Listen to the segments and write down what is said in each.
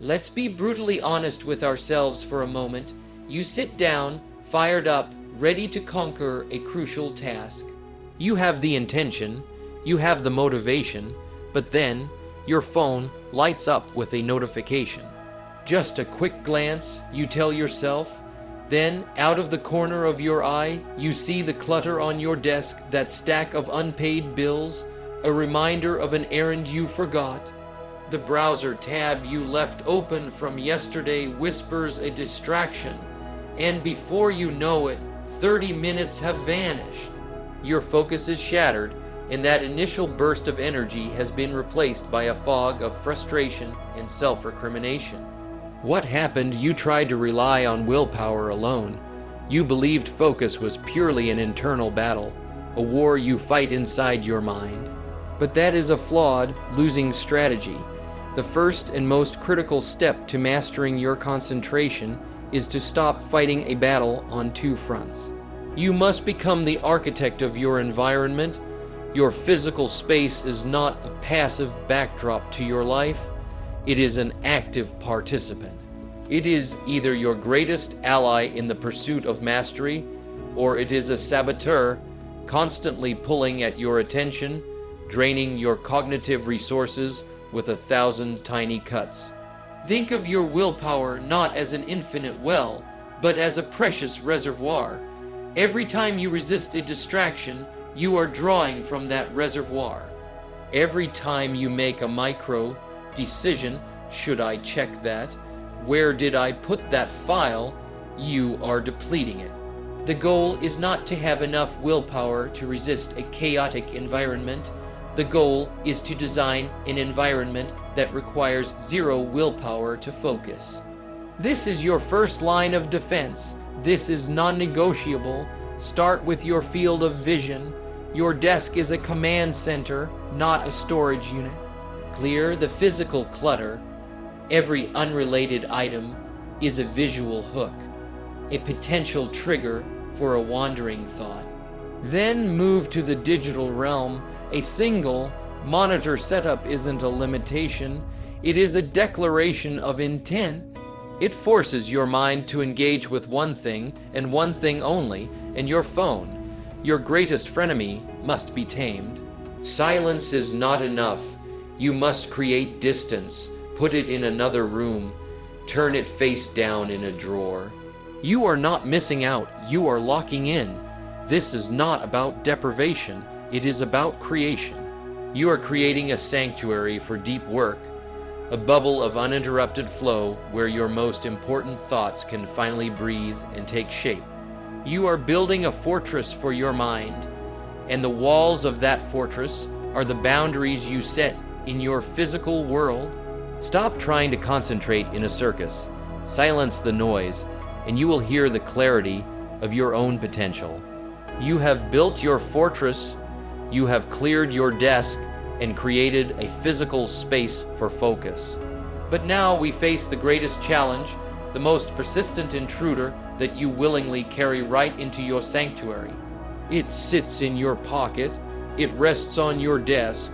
Let's be brutally honest with ourselves for a moment. You sit down, fired up, ready to conquer a crucial task. You have the intention, you have the motivation, but then your phone lights up with a notification. Just a quick glance, you tell yourself. Then, out of the corner of your eye, you see the clutter on your desk, that stack of unpaid bills, a reminder of an errand you forgot. The browser tab you left open from yesterday whispers a distraction, and before you know it, 30 minutes have vanished. Your focus is shattered, and that initial burst of energy has been replaced by a fog of frustration and self-recrimination. What happened? You tried to rely on willpower alone. You believed focus was purely an internal battle, a war you fight inside your mind. But that is a flawed, losing strategy. The first and most critical step to mastering your concentration is to stop fighting a battle on two fronts. You must become the architect of your environment. Your physical space is not a passive backdrop to your life. It is an active participant. It is either your greatest ally in the pursuit of mastery, or it is a saboteur constantly pulling at your attention, draining your cognitive resources with 1,000 tiny cuts. Think of your willpower not as an infinite well, but as a precious reservoir. Every time you resist a distraction, you are drawing from that reservoir. Every time you make a micro decision, should I check that? Where did I put that file? You are depleting it. The goal is not to have enough willpower to resist a chaotic environment. The goal is to design an environment that requires zero willpower to focus. This is your first line of defense. This is non-negotiable. Start with your field of vision. Your desk is a command center, not a storage unit. Clear the physical clutter. Every unrelated item is a visual hook, a potential trigger for a wandering thought. Then move to the digital realm. A single monitor setup isn't a limitation, it is a declaration of intent. It forces your mind to engage with one thing and one thing only, and your phone, your greatest frenemy, must be tamed. Silence is not enough. You must create distance, put it in another room, turn it face down in a drawer. You are not missing out, you are locking in. This is not about deprivation, it is about creation. You are creating a sanctuary for deep work, a bubble of uninterrupted flow where your most important thoughts can finally breathe and take shape. You are building a fortress for your mind, and the walls of that fortress are the boundaries you set in your physical world. Stop trying to concentrate in a circus. Silence the noise, and you will hear the clarity of your own potential. You have built your fortress, you have cleared your desk, and created a physical space for focus. But now we face the greatest challenge, the most persistent intruder that you willingly carry right into your sanctuary. It sits in your pocket, it rests on your desk,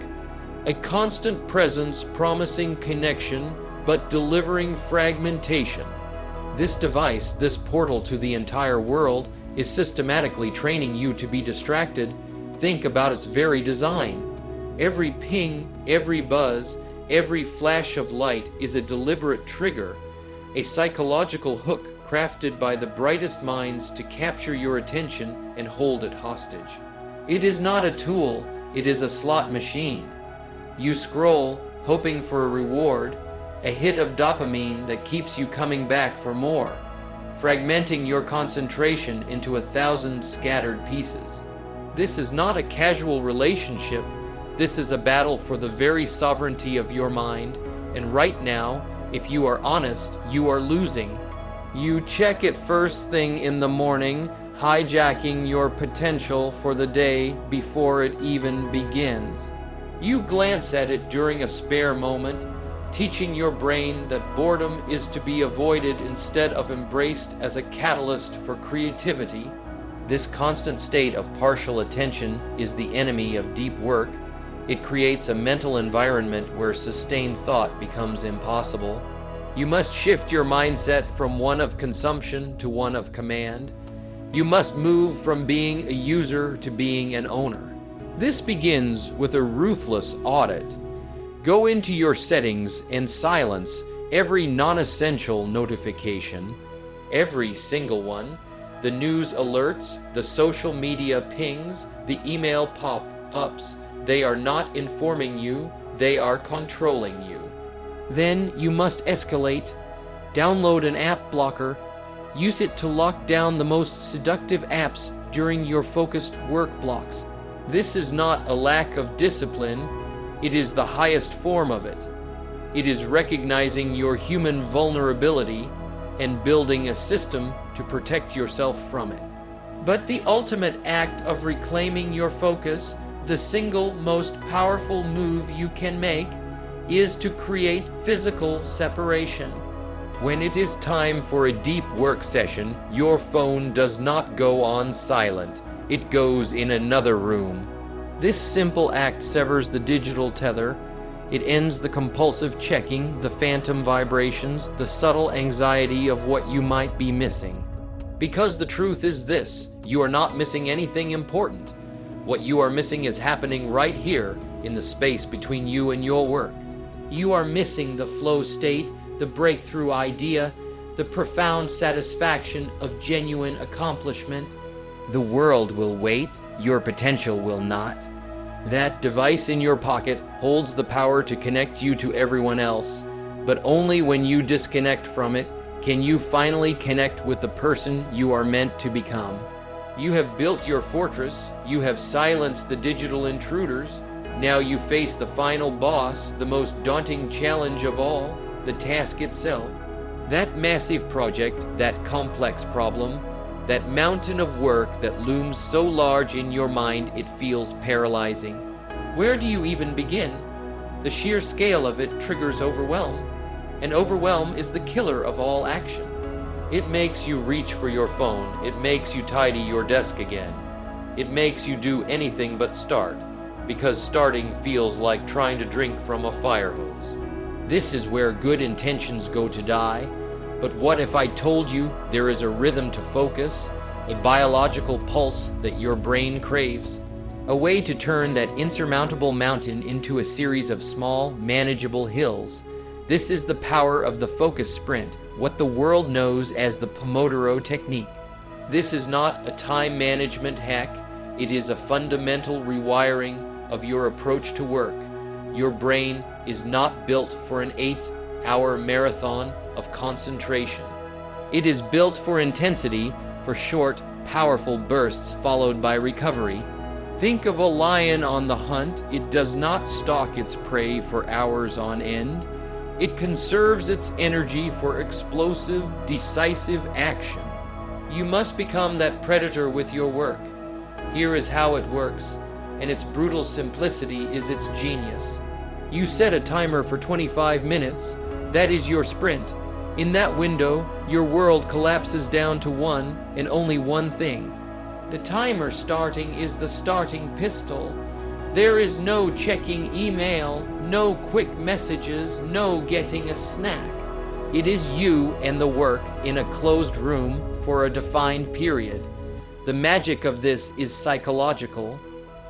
a constant presence promising connection but delivering fragmentation. This device, this portal to the entire world, is systematically training you to be distracted. Think about its very design. Every ping, every buzz, every flash of light is a deliberate trigger, a psychological hook crafted by the brightest minds to capture your attention and hold it hostage. It is not a tool, it is a slot machine. You scroll, hoping for a reward, a hit of dopamine that keeps you coming back for more, fragmenting your concentration into 1,000 scattered pieces. This is not a casual relationship. This is a battle for the very sovereignty of your mind, and right now, if you are honest, you are losing. You check it first thing in the morning, hijacking your potential for the day before it even begins. You glance at it during a spare moment, teaching your brain that boredom is to be avoided instead of embraced as a catalyst for creativity. This constant state of partial attention is the enemy of deep work. It creates a mental environment where sustained thought becomes impossible. You must shift your mindset from one of consumption to one of command. You must move from being a user to being an owner. This begins with a ruthless audit. Go into your settings and silence every non-essential notification, every single one, the news alerts, the social media pings, the email pop-ups. They are not informing you, they are controlling you. Then you must escalate. Download an app blocker. Use it to lock down the most seductive apps during your focused work blocks. This is not a lack of discipline, it is the highest form of it. It is recognizing your human vulnerability and building a system to protect yourself from it. But the ultimate act of reclaiming your focus, the single most powerful move you can make, is to create physical separation. When it is time for a deep work session, your phone does not go on silent. It goes in another room. This simple act severs the digital tether. It ends the compulsive checking, the phantom vibrations, the subtle anxiety of what you might be missing. Because the truth is this, you are not missing anything important. What you are missing is happening right here in the space between you and your work. You are missing the flow state, the breakthrough idea, the profound satisfaction of genuine accomplishment. The world will wait, your potential will not. That device in your pocket holds the power to connect you to everyone else, but only when you disconnect from it can you finally connect with the person you are meant to become. You have built your fortress, you have silenced the digital intruders. Now you face the final boss, the most daunting challenge of all, the task itself. That massive project, that complex problem, that mountain of work that looms so large in your mind it feels paralyzing. Where do you even begin? The sheer scale of it triggers overwhelm, and overwhelm is the killer of all action. It makes you reach for your phone, it makes you tidy your desk again. It makes you do anything but start, because starting feels like trying to drink from a fire hose. This is where good intentions go to die. But what if I told you there is a rhythm to focus, a biological pulse that your brain craves, a way to turn that insurmountable mountain into a series of small, manageable hills? This is the power of the focus sprint, what the world knows as the Pomodoro technique. This is not a time management hack, it is a fundamental rewiring of your approach to work. Your brain is not built for an 8-hour marathon of concentration. It is built for intensity, for short, powerful bursts followed by recovery. Think of a lion on the hunt. It does not stalk its prey for hours on end. It conserves its energy for explosive, decisive action. You must become that predator with your work. Here is how it works, and its brutal simplicity is its genius. You set a timer for 25 minutes. That is your sprint. In that window, your world collapses down to one and only one thing. The timer starting is the starting pistol. There is no checking email, no quick messages, no getting a snack. It is you and the work in a closed room for a defined period. The magic of this is psychological.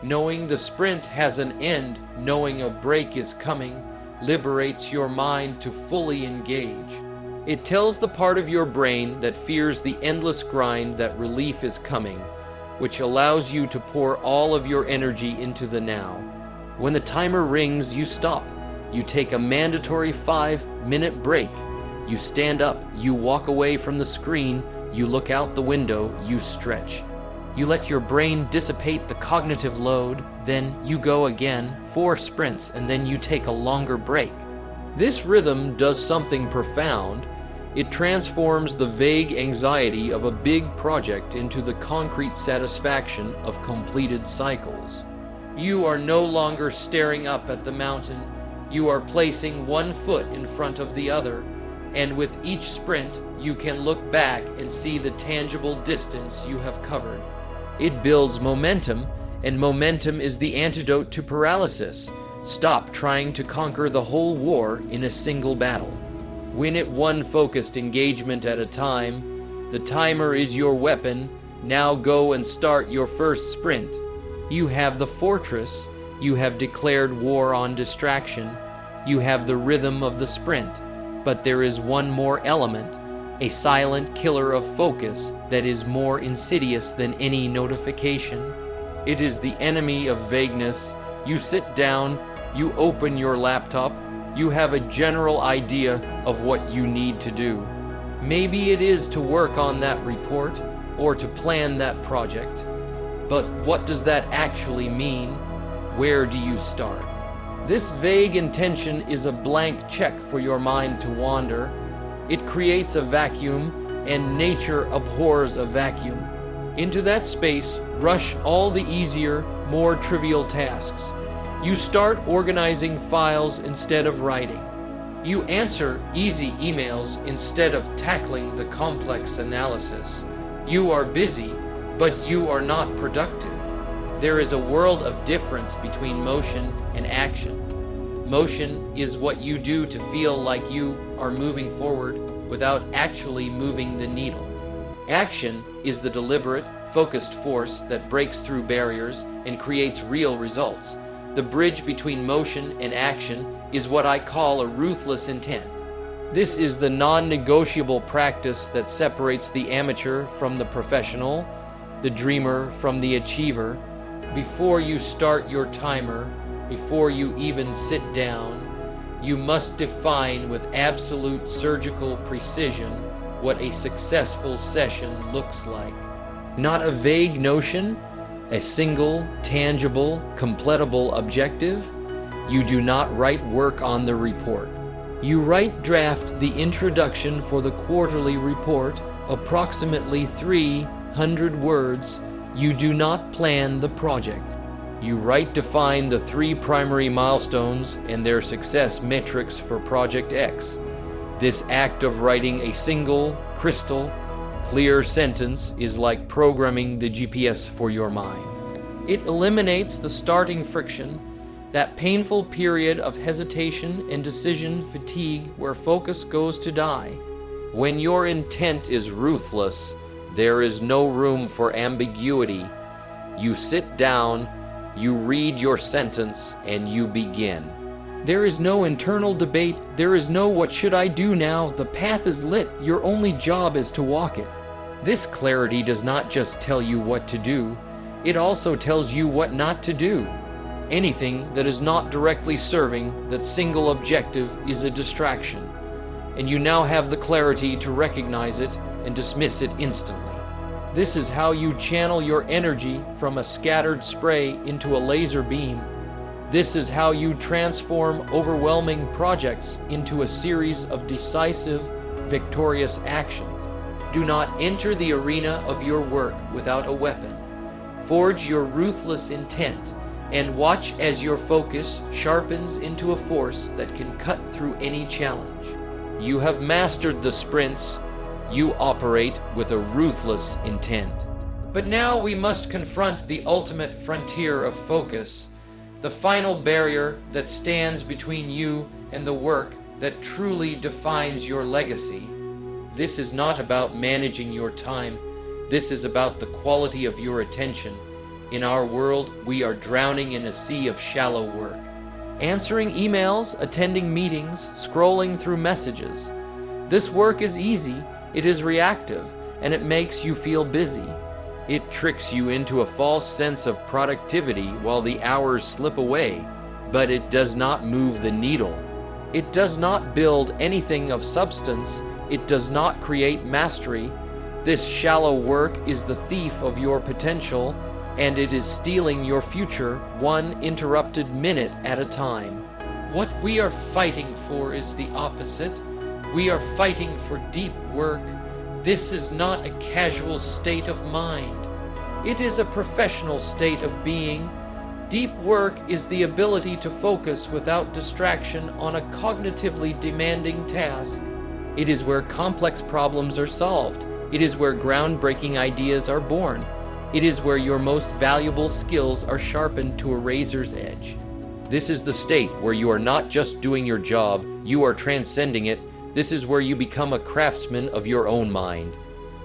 Knowing the sprint has an end, knowing a break is coming, liberates your mind to fully engage. It tells the part of your brain that fears the endless grind that relief is coming, which allows you to pour all of your energy into the now. When the timer rings, you stop. You take a mandatory 5-minute break. You stand up, you walk away from the screen, you look out the window, you stretch. You let your brain dissipate the cognitive load, then you go again, 4 sprints, and then you take a longer break. This rhythm does something profound. It transforms the vague anxiety of a big project into the concrete satisfaction of completed cycles. You are no longer staring up at the mountain. You are placing one foot in front of the other, and with each sprint, you can look back and see the tangible distance you have covered. It builds momentum, and momentum is the antidote to paralysis. Stop trying to conquer the whole war in a single battle. Win it one focused engagement at a time. The timer is your weapon. Now go and start your first sprint. You have the fortress. You have declared war on distraction. You have the rhythm of the sprint. But there is one more element, a silent killer of focus that is more insidious than any notification. It is the enemy of vagueness. You sit down, you open your laptop, you have a general idea of what you need to do. Maybe it is to work on that report or to plan that project. But what does that actually mean? Where do you start? This vague intention is a blank check for your mind to wander. It creates a vacuum, and nature abhors a vacuum. Into that space, rush all the easier, more trivial tasks. You start organizing files instead of writing. You answer easy emails instead of tackling the complex analysis. You are busy, but you are not productive. There is a world of difference between motion and action. Motion is what you do to feel like you are moving forward without actually moving the needle. Action is the deliberate, focused force that breaks through barriers and creates real results. The bridge between motion and action is what I call a ruthless intent. This is the non-negotiable practice that separates the amateur from the professional, the dreamer from the achiever. Before you start your timer, before you even sit down, you must define with absolute surgical precision what a successful session looks like. Not a vague notion, a single, tangible, completable objective. You do not write work on the report. You write draft the introduction for the quarterly report, approximately 300 words. You do not plan the project. You define the 3 primary milestones and their success metrics for Project X. This act of writing a single, crystal, clear sentence is like programming the GPS for your mind. It eliminates the starting friction, that painful period of hesitation and decision fatigue where focus goes to die. When your intent is ruthless, there is no room for ambiguity. You sit down, you read your sentence, and you begin. There is no internal debate. There is no what should I do now. The path is lit. Your only job is to walk it. This clarity does not just tell you what to do. It also tells you what not to do. Anything that is not directly serving that single objective is a distraction, and you now have the clarity to recognize it and dismiss it instantly. This is how you channel your energy from a scattered spray into a laser beam. This is how you transform overwhelming projects into a series of decisive, victorious actions. Do not enter the arena of your work without a weapon. Forge your ruthless intent and watch as your focus sharpens into a force that can cut through any challenge. You have mastered the sprints. You operate with a ruthless intent. But now we must confront the ultimate frontier of focus, the final barrier that stands between you and the work that truly defines your legacy. This is not about managing your time. This is about the quality of your attention. In our world, we are drowning in a sea of shallow work. Answering emails, attending meetings, scrolling through messages. This work is easy, it is reactive, and it makes you feel busy. It tricks you into a false sense of productivity while the hours slip away, but it does not move the needle. It does not build anything of substance. It does not create mastery. This shallow work is the thief of your potential, and it is stealing your future one interrupted minute at a time. What we are fighting for is the opposite. We are fighting for deep work. This is not a casual state of mind. It is a professional state of being. Deep work is the ability to focus without distraction on a cognitively demanding task. It is where complex problems are solved. It is where groundbreaking ideas are born. It is where your most valuable skills are sharpened to a razor's edge. This is the state where you are not just doing your job, you are transcending it, This is where you become a craftsman of your own mind.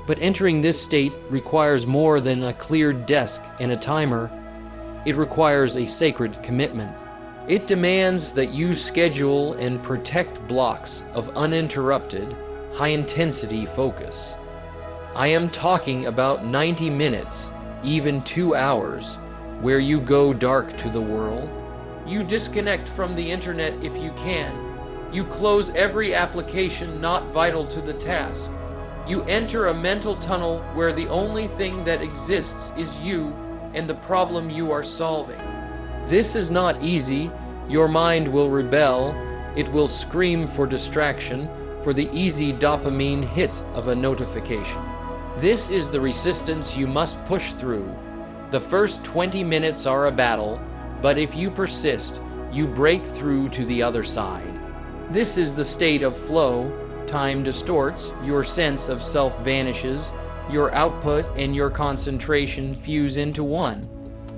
But entering this state requires more than a clear desk and a timer. It requires a sacred commitment. It demands that you schedule and protect blocks of uninterrupted, high-intensity focus. I am talking about 90 minutes, even 2 hours, where you go dark to the world. You disconnect from the internet if you can. You close every application not vital to the task. You enter a mental tunnel where the only thing that exists is you and the problem you are solving. This is not easy. Your mind will rebel. It will scream for distraction, for the easy dopamine hit of a notification. This is the resistance you must push through. The first 20 minutes are a battle, but if you persist, you break through to the other side. This is the state of flow. Time distorts, your sense of self vanishes, your output and your concentration fuse into one.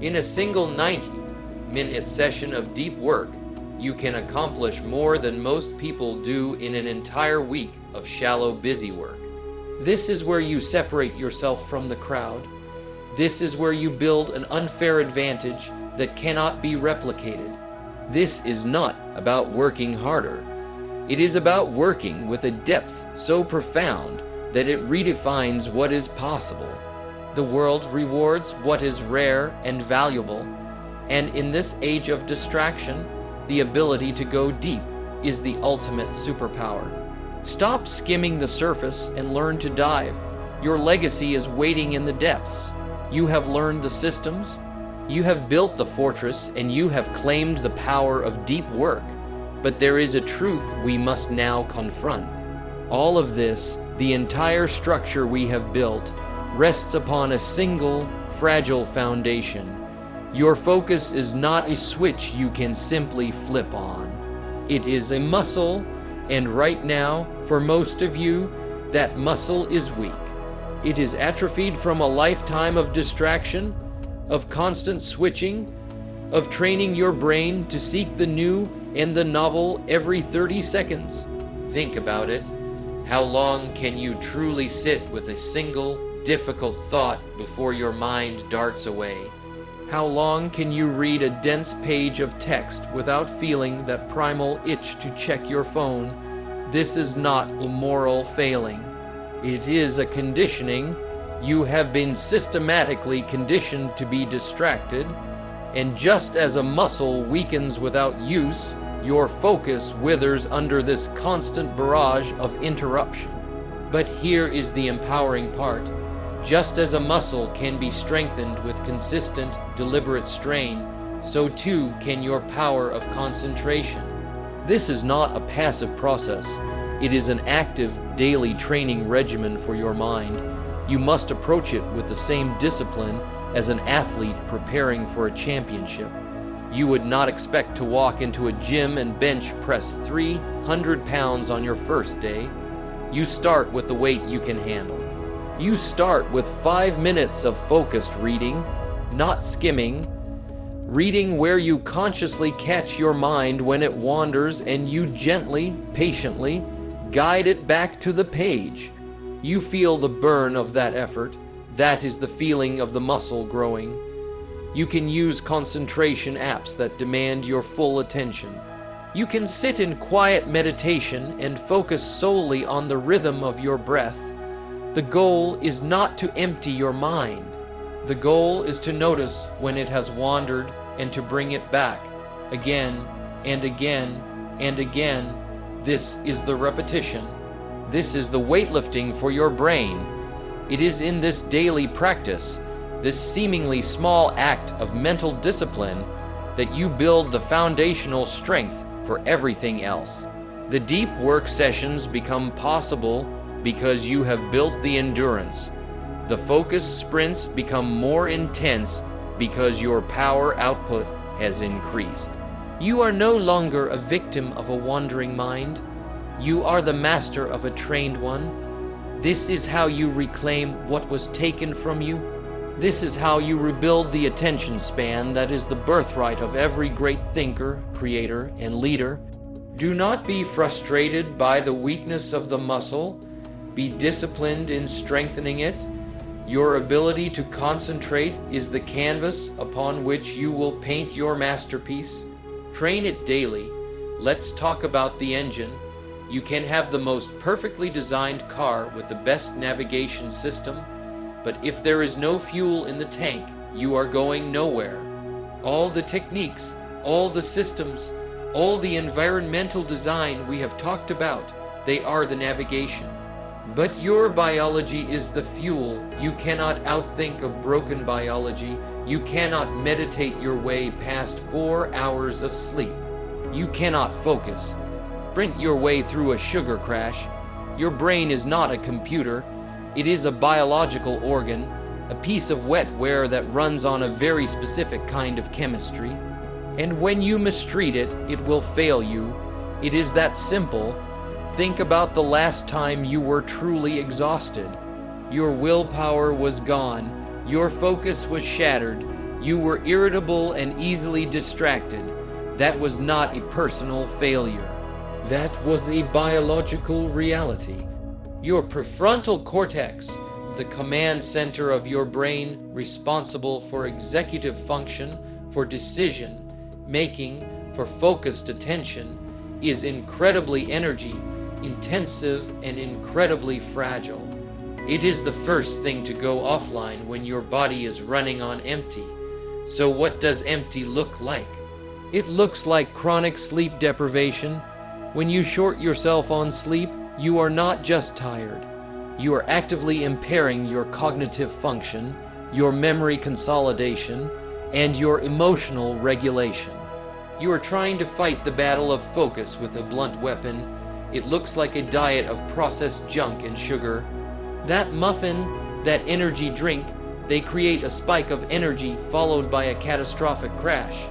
In a single 90-minute session of deep work, you can accomplish more than most people do in an entire week of shallow busy work. This is where you separate yourself from the crowd. This is where you build an unfair advantage that cannot be replicated. This is not about working harder. It is about working with a depth so profound that it redefines what is possible. The world rewards what is rare and valuable, and in this age of distraction, the ability to go deep is the ultimate superpower. Stop skimming the surface and learn to dive. Your legacy is waiting in the depths. You have learned the systems, you have built the fortress, and you have claimed the power of deep work. But there is a truth we must now confront. All of this, the entire structure we have built, rests upon a single, fragile foundation. Your focus is not a switch you can simply flip on. It is a muscle, and right now, for most of you, that muscle is weak. It is atrophied from a lifetime of distraction, of constant switching, of training your brain to seek the new and the novel every 30 seconds. Think about it. How long can you truly sit with a single, difficult thought before your mind darts away? How long can you read a dense page of text without feeling that primal itch to check your phone? This is not a moral failing. It is a conditioning. You have been systematically conditioned to be distracted, and just as a muscle weakens without use, your focus withers under this constant barrage of interruption. But here is the empowering part. Just as a muscle can be strengthened with consistent, deliberate strain, so too can your power of concentration. This is not a passive process. It is an active, daily training regimen for your mind. You must approach it with the same discipline as an athlete preparing for a championship. You would not expect to walk into a gym and bench press 300 pounds on your first day. You start with the weight you can handle. You start with 5 minutes of focused reading, not skimming, reading where you consciously catch your mind when it wanders and you gently, patiently guide it back to the page. You feel the burn of that effort. That is the feeling of the muscle growing. You can use concentration apps that demand your full attention. You can sit in quiet meditation and focus solely on the rhythm of your breath. The goal is not to empty your mind. The goal is to notice when it has wandered and to bring it back again and again and again. This is the repetition. This is the weightlifting for your brain. It is in this daily practice, this seemingly small act of mental discipline, that you build the foundational strength for everything else. The deep work sessions become possible because you have built the endurance. The focused sprints become more intense because your power output has increased. You are no longer a victim of a wandering mind. You are the master of a trained one. This is how you reclaim what was taken from you. This is how you rebuild the attention span that is the birthright of every great thinker, creator, and leader. Do not be frustrated by the weakness of the muscle. Be disciplined in strengthening it. Your ability to concentrate is the canvas upon which you will paint your masterpiece. Train it daily. Let's talk about the engine. You can have the most perfectly designed car with the best navigation system, but if there is no fuel in the tank, you are going nowhere. All the techniques, all the systems, all the environmental design we have talked about, they are the navigation. But your biology is the fuel. You cannot outthink a broken biology. You cannot meditate your way past 4 hours of sleep. You cannot focus. Sprint your way through a sugar crash. Your brain is not a computer. It is a biological organ, a piece of wetware that runs on a very specific kind of chemistry. And when you mistreat it, it will fail you. It is that simple. Think about the last time you were truly exhausted. Your willpower was gone. Your focus was shattered. You were irritable and easily distracted. That was not a personal failure. That was a biological reality. Your prefrontal cortex, the command center of your brain responsible for executive function, for decision making, for focused attention, is incredibly energy intensive and incredibly fragile. It is the first thing to go offline when your body is running on empty. So what does empty look like? It looks like chronic sleep deprivation. When you short yourself on sleep, you are not just tired. You are actively impairing your cognitive function, your memory consolidation, and your emotional regulation. You are trying to fight the battle of focus with a blunt weapon. It looks like a diet of processed junk and sugar. That muffin, that energy drink, they create a spike of energy followed by a catastrophic crash.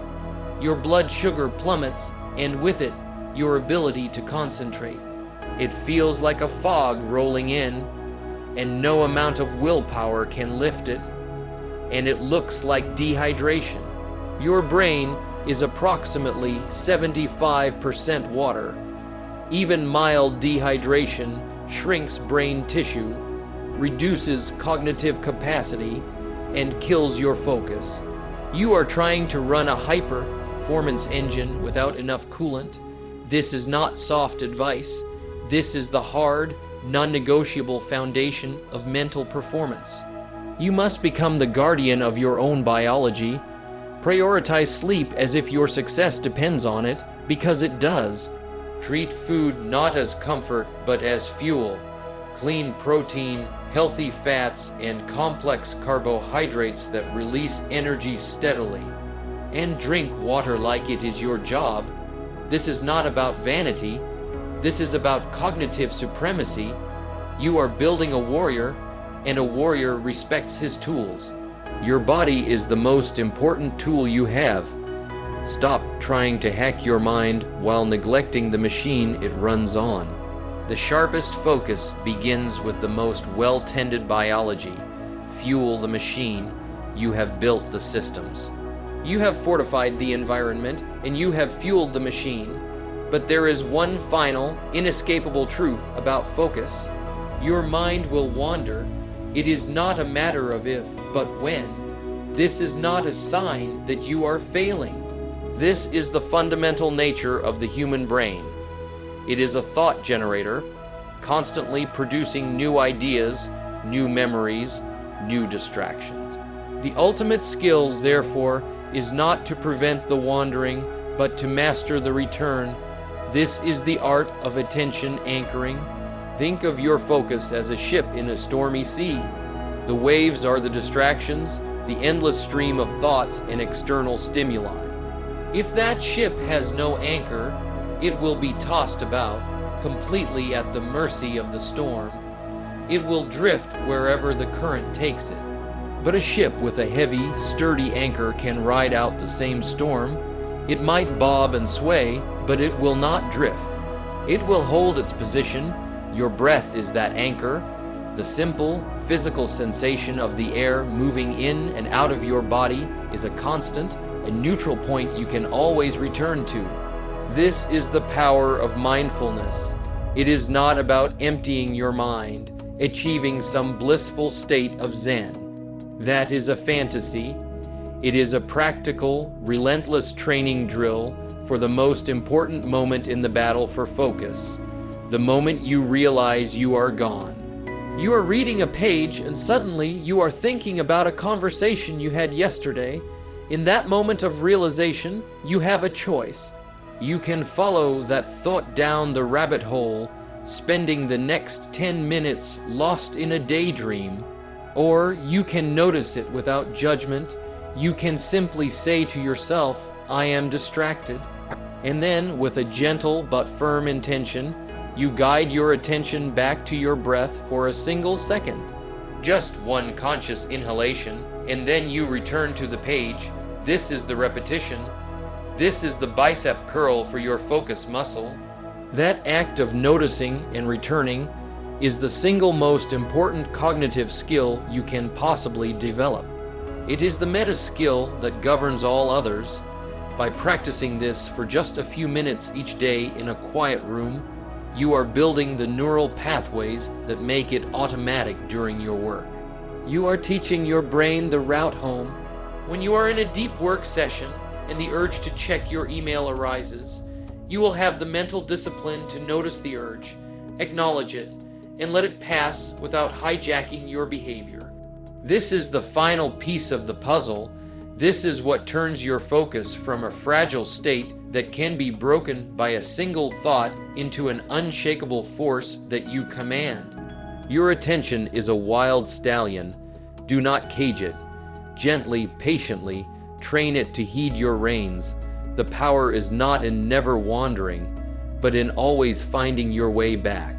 Your blood sugar plummets, and with it, your ability to concentrate. It feels like a fog rolling in, and no amount of willpower can lift it. And it looks like dehydration. Your brain is approximately 75% water. Even mild dehydration shrinks brain tissue, reduces cognitive capacity, and kills your focus. You are trying to run a high-performance engine without enough coolant. This is not soft advice. This is the hard, non-negotiable foundation of mental performance. You must become the guardian of your own biology. Prioritize sleep as if your success depends on it, because it does. Treat food not as comfort, but as fuel. Clean protein, healthy fats, and complex carbohydrates that release energy steadily. And drink water like it is your job. This is not about vanity. This is about cognitive supremacy. You are building a warrior, and a warrior respects his tools. Your body is the most important tool you have. Stop trying to hack your mind while neglecting the machine it runs on. The sharpest focus begins with the most well-tended biology. Fuel the machine. You have built the systems. You have fortified the environment, and you have fueled the machine. But there is one final, inescapable truth about focus. Your mind will wander. It is not a matter of if, but when. This is not a sign that you are failing. This is the fundamental nature of the human brain. It is a thought generator, constantly producing new ideas, new memories, new distractions. The ultimate skill, therefore, is not to prevent the wandering, but to master the return. This is the art of attention anchoring. Think of your focus as a ship in a stormy sea. The waves are the distractions, the endless stream of thoughts and external stimuli. If that ship has no anchor, it will be tossed about, completely at the mercy of the storm. It will drift wherever the current takes it. But a ship with a heavy, sturdy anchor can ride out the same storm. It might bob and sway, but it will not drift. It will hold its position. Your breath is that anchor. The simple, physical sensation of the air moving in and out of your body is a constant, a neutral point you can always return to. This is the power of mindfulness. It is not about emptying your mind, achieving some blissful state of Zen. That is a fantasy. It is a practical, relentless training drill for the most important moment in the battle for focus, the moment you realize you are gone. You are reading a page and suddenly you are thinking about a conversation you had yesterday. In that moment of realization, you have a choice. You can follow that thought down the rabbit hole, spending the next 10 minutes lost in a daydream, or you can notice it without judgment. You can simply say to yourself, I am distracted. And then, with a gentle but firm intention, you guide your attention back to your breath for a single second. Just one conscious inhalation, and then you return to the page. This is the repetition. This is the bicep curl for your focus muscle. That act of noticing and returning is the single most important cognitive skill you can possibly develop. It is the meta skill that governs all others. By practicing this for just a few minutes each day in a quiet room, you are building the neural pathways that make it automatic during your work. You are teaching your brain the route home. When you are in a deep work session and the urge to check your email arises, you will have the mental discipline to notice the urge, acknowledge it, and let it pass without hijacking your behavior. This is the final piece of the puzzle. This is what turns your focus from a fragile state that can be broken by a single thought into an unshakable force that you command. Your attention is a wild stallion. Do not cage it. Gently, patiently, train it to heed your reins. The power is not in never wandering, but in always finding your way back.